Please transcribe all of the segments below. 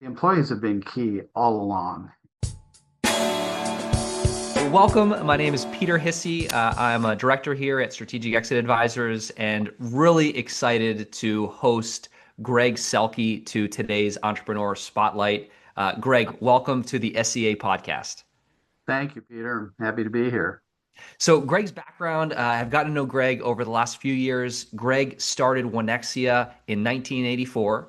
Employees have been key all along. Welcome. My name is Peter Hissey. I'm a director here at Strategic Exit Advisors and really excited to host Greg Selke to today's Entrepreneur Spotlight. Greg, welcome to the SEA podcast. Thank you, Peter. I'm happy to be here. So, Greg's background, I've gotten to know Greg over the last few years. Greg started Oneexia in 1984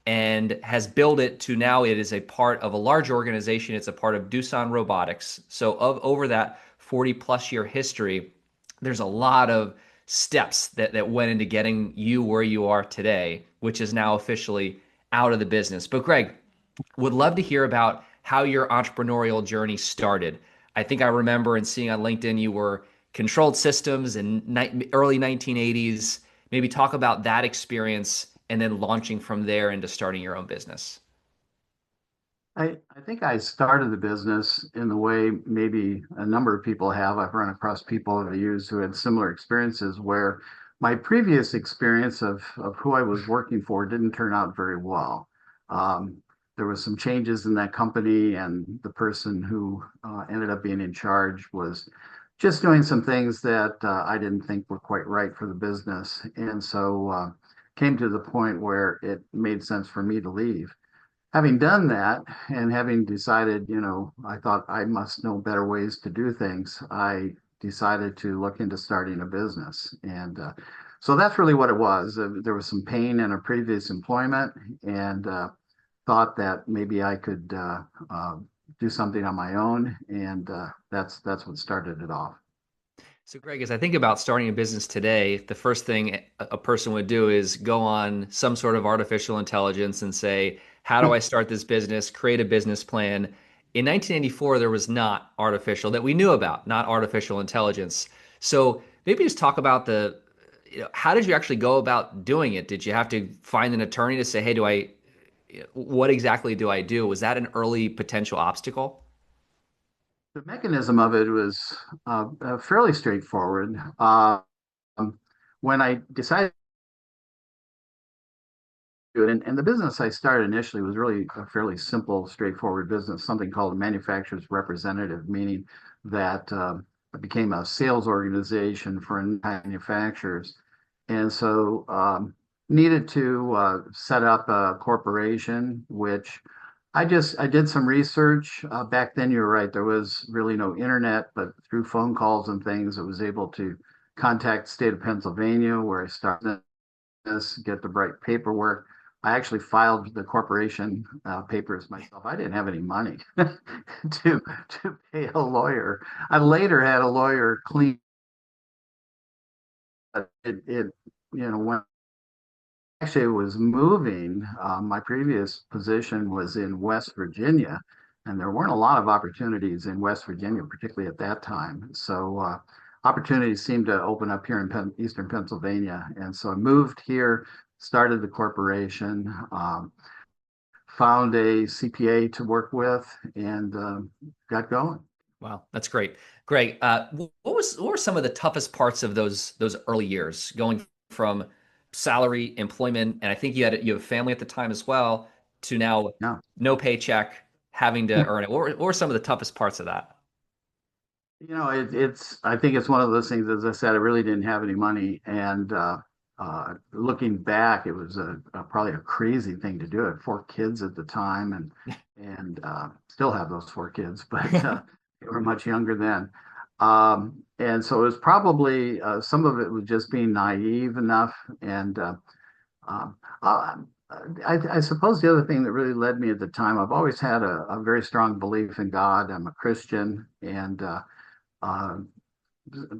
and has built it to now it is a part of a large organization. It's a part of Doosan Robotics. So, over that 40 plus year history, there's a lot of steps that went into getting you where you are today, which is now officially out of the business. But, Greg, would love to hear about how your entrepreneurial journey started. I think I remember and seeing on LinkedIn you were controlled systems in early 1980s. Maybe talk about that experience and then launching from there into starting your own business. I think I started the business in the way maybe a number of people have. I've run across people over the years who had similar experiences where my previous experience of who I was working for didn't turn out very well. Um, there was some changes in that company, and the person who ended up being in charge was just doing some things that I didn't think were quite right for the business. And so came to the point where it made sense for me to leave. Having done that and having decided, I thought I must know better ways to do things, I decided to look into starting a business. And so that's really what it was. There was some pain in a previous employment, and thought that maybe I could do something on my own. And that's what started it off. So, Greg, as I think about starting a business today, the first thing a person would do is go on some sort of artificial intelligence and say, how do I start this business, create a business plan. In 1984, there was not artificial that we knew about, not artificial intelligence. So maybe just talk about how did you actually go about doing it? Did you have to find an attorney to say, hey, what exactly do I do? Was that an early potential obstacle? The mechanism of it was fairly straightforward. When I decided to do it, and the business I started initially was really a fairly simple, straightforward business, something called a manufacturer's representative, meaning that it became a sales organization for manufacturers. And so needed to set up a corporation, which I did some research. Back then, you're right, there was really no internet, but through phone calls and things, I was able to contact the state of Pennsylvania, where I started this, get the right paperwork. I actually filed the corporation papers myself. I didn't have any money to pay a lawyer. I later had a lawyer clean it. When actually was moving, my previous position was in West Virginia, and there weren't a lot of opportunities in West Virginia, particularly at that time. So opportunities seemed to open up here in Eastern Pennsylvania. And so I moved here, started the corporation, found a CPA to work with, and got going. Wow, that's great. Greg, what were some of the toughest parts of those early years going from salary, employment, and I think you have a family at the time as well, to now Yeah. no paycheck, having to earn it. What were some of the toughest parts of that? I think it's one of those things, as I said, I really didn't have any money. And looking back, it was probably a crazy thing to do. I had four kids at the time, and still have those four kids, but they were much younger then. And so it was probably some of it was just being naive enough. And um, uh, I suppose the other thing that really led me at the time, I've always had a very strong belief in God. I'm a Christian, and uh,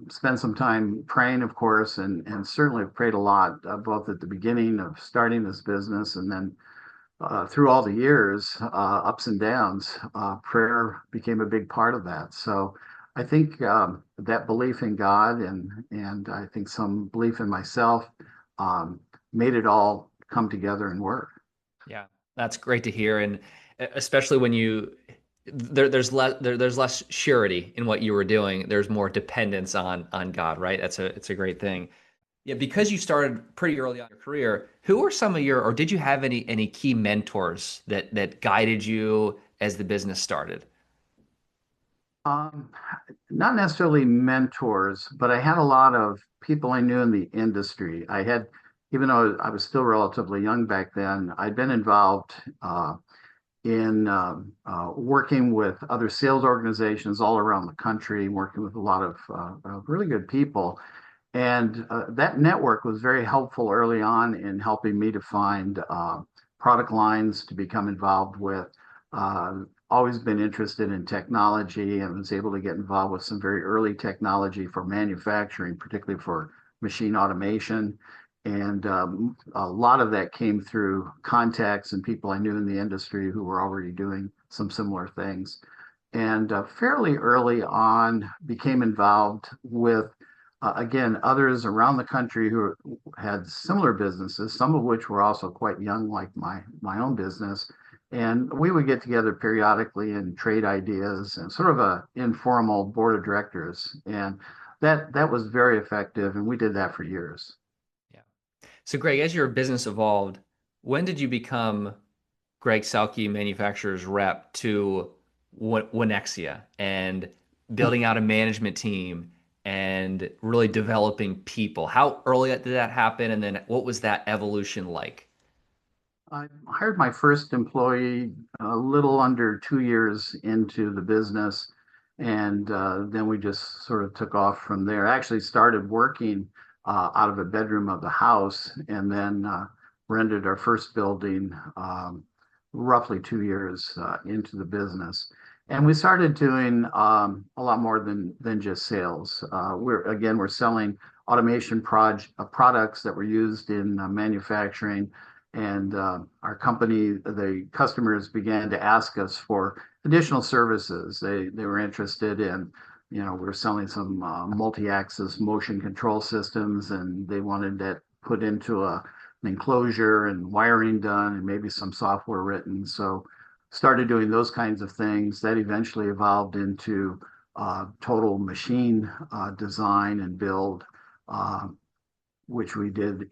spend some time praying, of course, and certainly have prayed a lot, both at the beginning of starting this business and then through all the years, ups and downs. Prayer became a big part of that. So I think that belief in God and I think some belief in myself made it all come together and work. Yeah, that's great to hear, and especially when there's less surety in what you were doing. There's more dependence on God, right? It's a great thing. Yeah, because you started pretty early on in your career, who were some of your, or did you have any key mentors that guided you as the business started? Um, Not necessarily mentors, but I had a lot of people I knew in the industry. Even though I was still relatively young back then, I'd been involved in working with other sales organizations all around the country, working with a lot of really good people. And that network was very helpful early on in helping me to find product lines to become involved with. Always been interested in technology and was able to get involved with some very early technology for manufacturing, particularly for machine automation. And a lot of that came through contacts and people I knew in the industry who were already doing some similar things. And fairly early on, became involved with again, others around the country who had similar businesses, some of which were also quite young, like my own business. And we would get together periodically and trade ideas and sort of a informal board of directors. And that was very effective. And we did that for years. Yeah. So, Greg, as your business evolved, when did you become Greg Selke, manufacturer's rep, to Oneexia and building out a management team and really developing people? How early did that happen? And then what was that evolution like? I hired my first employee a little under 2 years into the business, and then we just sort of took off from there. I actually started working out of a bedroom of the house, and then rented our first building roughly 2 years into the business. And we started doing a lot more than just sales. We're selling automation products that were used in manufacturing, and our company, the customers began to ask us for additional services. They were interested in, we were selling some multi-axis motion control systems, and they wanted that put into an enclosure and wiring done, and maybe some software written. So started doing those kinds of things. That eventually evolved into total machine design and build. Which we did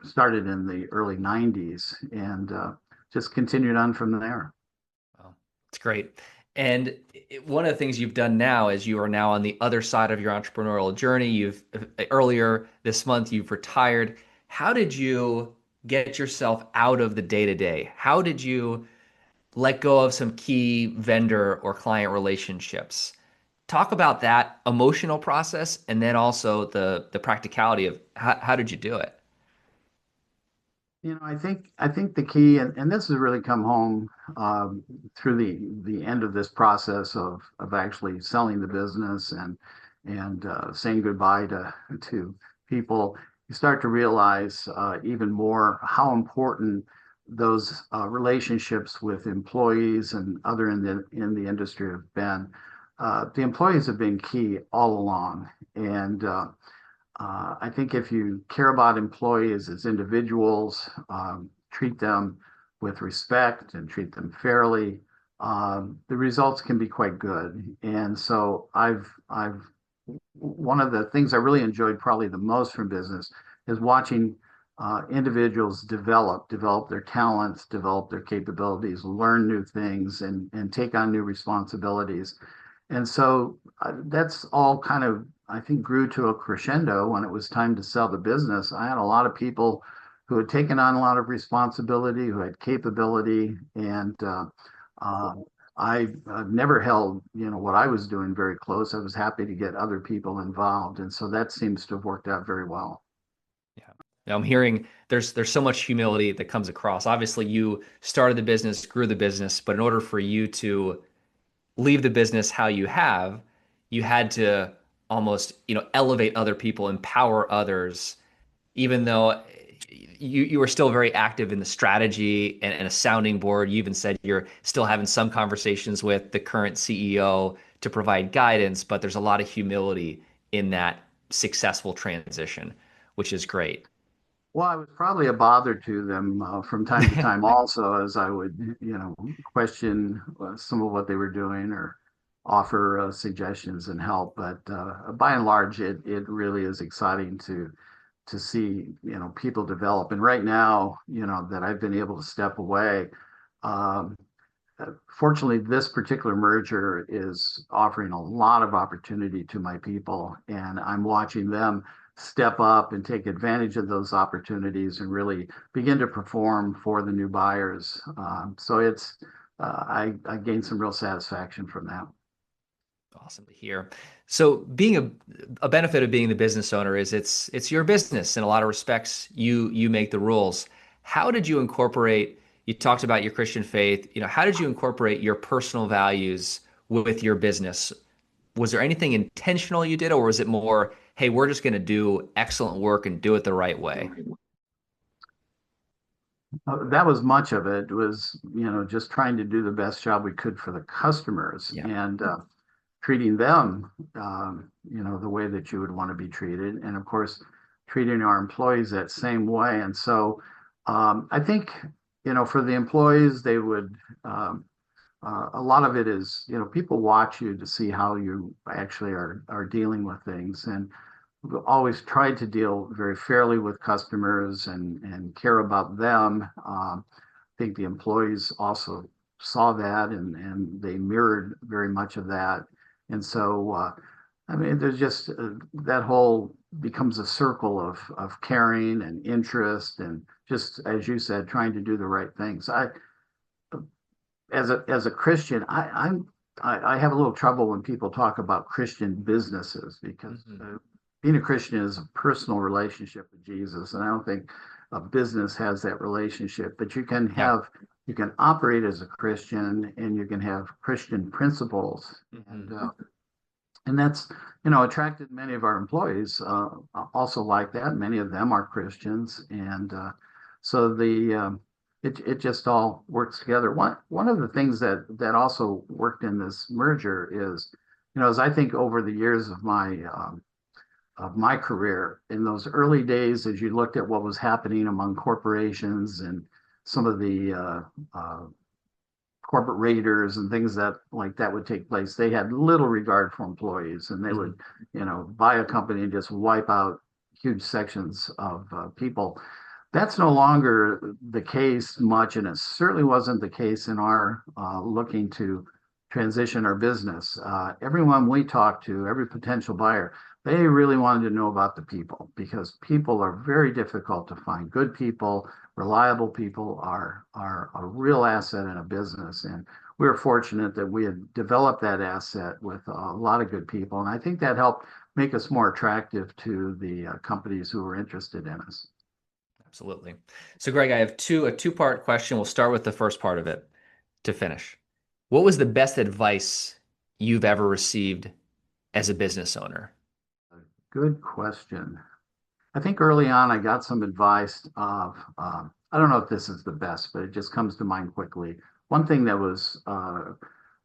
started in the early 90s, and just continued on from there. Wow, it's great. And one of the things you've done now is you are now on the other side of your entrepreneurial journey. You've earlier this month you've retired. How did you get yourself out of the day to day? How did you let go of some key vendor or client relationships? Talk about that emotional process and then also the practicality of how did you do it? I think the key, and this has really come home through the end of this process of actually selling the business and saying goodbye to people. You start to realize even more how important those relationships with employees and other in the industry have been. The employees have been key all along, and I think if you care about employees as individuals, treat them with respect and treat them fairly, the results can be quite good. And so I've one of the things I really enjoyed probably the most from business is watching individuals develop their talents, develop their capabilities, learn new things, and take on new responsibilities. And so that's all kind of, I think, grew to a crescendo when it was time to sell the business. I had a lot of people who had taken on a lot of responsibility, who had capability, and uh, I never held, what I was doing very close. I was happy to get other people involved, and so that seems to have worked out very well. Yeah. Now I'm hearing there's so much humility that comes across. Obviously, you started the business, grew the business, but in order for you to leave the business how you have, you had to almost, elevate other people, empower others, even though you were still very active in the strategy and a sounding board. You even said you're still having some conversations with the current CEO to provide guidance, but there's a lot of humility in that successful transition, which is great. Well, I was probably a bother to them from time to time also, as I would, question some of what they were doing or offer suggestions and help. But by and large, it really is exciting to to see, people develop. And right now, that I've been able to step away, um, fortunately, this particular merger is offering a lot of opportunity to my people, and I'm watching them step up and take advantage of those opportunities and really begin to perform for the new buyers. So I gained some real satisfaction from that. Awesome to hear. So being a benefit of being the business owner is it's your business in a lot of respects. You make the rules. How did you incorporate, you talked about your Christian faith, how did you incorporate your personal values with your business? Was there anything intentional you did, or was it more, hey, we're just going to do excellent work and do it the right way? That was much of it. Was just trying to do the best job we could for the customers Yeah. and treating them, the way that you would want to be treated, and of course, treating our employees that same way. And so, I think, for the employees, they would. A lot of it is, people watch you to see how you actually are dealing with things, and we've always tried to deal very fairly with customers and care about them. I think the employees also saw that and they mirrored very much of that. And so, I mean, there's just that whole becomes a circle of caring and interest and just, as you said, trying to do the right things. As a Christian, I have a little trouble when people talk about Christian businesses because Hmm. being a Christian is a personal relationship with Jesus, and I don't think a business has that relationship. But Yeah. you can operate as a Christian, and you can have Christian principles, Hmm. and that's attracted many of our employees also like that. Many of them are Christians, and so it just all works together. One of the things that also worked in this merger is, as I think over the years of my career in those early days, as you looked at what was happening among corporations and some of the corporate raiders and things that like that would take place, they had little regard for employees, and they Hmm. would, buy a company and just wipe out huge sections of people. That's no longer the case much, and it certainly wasn't the case in our looking to transition our business. Everyone we talked to, every potential buyer, they really wanted to know about the people because people are very difficult to find. Good people, reliable people are a real asset in a business, and we were fortunate that we had developed that asset with a lot of good people, and I think that helped make us more attractive to the companies who were interested in us. Absolutely. So, Greg, I have a two-part question. We'll start with the first part of it to finish. What was the best advice you've ever received as a business owner? Good question. I think early on I got some advice of, I don't know if this is the best, but it just comes to mind quickly. One thing that was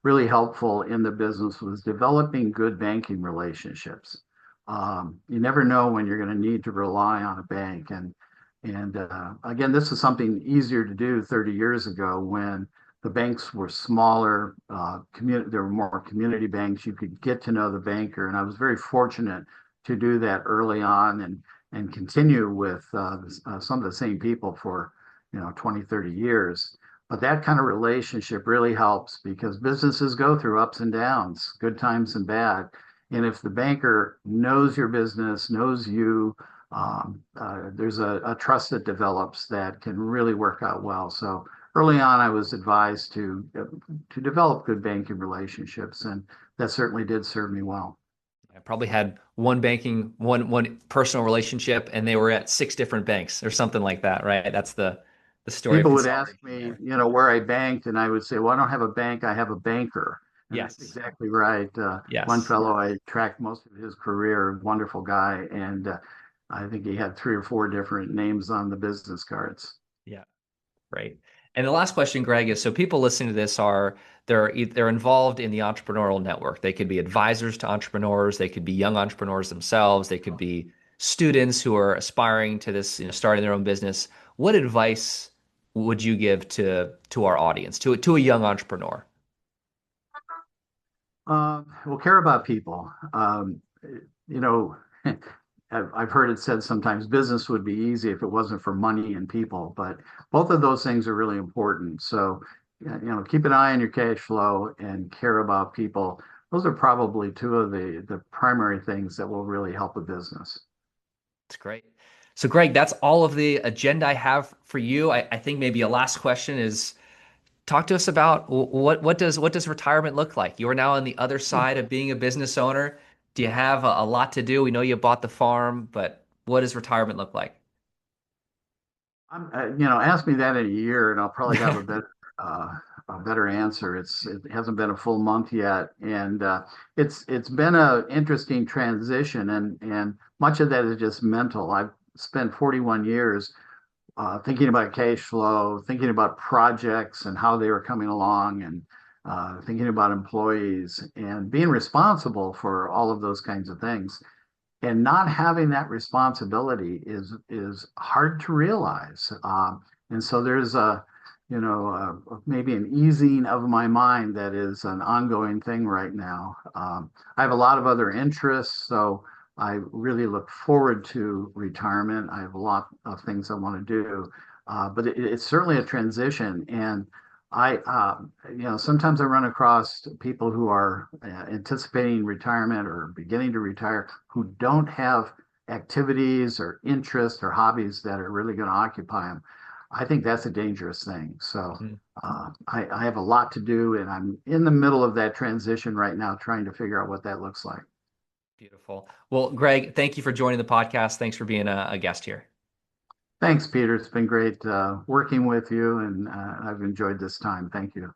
really helpful in the business was developing good banking relationships. You never know when you're going to need to rely on a bank, and again, this is something easier to do 30 years ago when the banks were smaller. There were more community banks. You could get to know the banker, and I was very fortunate to do that early on and continue with some of the same people for 20, 30 years. But that kind of relationship really helps because businesses go through ups and downs, good times and bad. And if the banker knows your business, knows you, there's a trust that develops that can really work out well. So early on, I was advised to develop good banking relationships, and that certainly did serve me well. I probably had one personal relationship, and they were at six different banks or something like that, right? That's the story of People would ask consolidation me, there. where I banked, and I would say, "Well, I don't have a bank, I have a banker." And that's Yes. exactly right. One Yes. fellow, I tracked most of his career, wonderful guy, and I think he had three or four different names on the business cards. Yeah. Right. And the last question, Greg, is so people listening to this they're involved in the entrepreneurial network. They could be advisors to entrepreneurs, they could be young entrepreneurs themselves, they could be students who are aspiring to this, starting their own business. What advice would you give to our audience, to a young entrepreneur? Well, care about people. You know, I've heard it said sometimes business would be easy if it wasn't for money and people, but both of those things are really important. So, keep an eye on your cash flow and care about people. Those are probably two of the primary things that will really help a business. That's great. So, Greg, that's all of the agenda I have for you. I think maybe a last question is talk to us about what does retirement look like? You are now on the other side of being a business owner. Do you have a lot to do? We know you bought the farm, but what does retirement look like? Ask me that in a year, and I'll probably have a better answer. It hasn't been a full month yet, and it's been an interesting transition, and much of that is just mental. I've spent 41 years thinking about cash flow, thinking about projects and how they were coming along, and thinking about employees and being responsible for all of those kinds of things. And not having that responsibility is hard to realize. And so there's maybe an easing of my mind that is an ongoing thing right now. I have a lot of other interests, so I really look forward to retirement. I have a lot of things I want to do, but it's certainly a transition. And sometimes I run across people who are anticipating retirement or beginning to retire who don't have activities or interests or hobbies that are really going to occupy them. I think that's a dangerous thing. So Mm, I have a lot to do, and I'm in the middle of that transition right now, trying to figure out what that looks like. beautiful. Well, Greg, thank you for joining the podcast. Thanks for being a guest here. Thanks, Peter. It's been great working with you, and I've enjoyed this time. Thank you.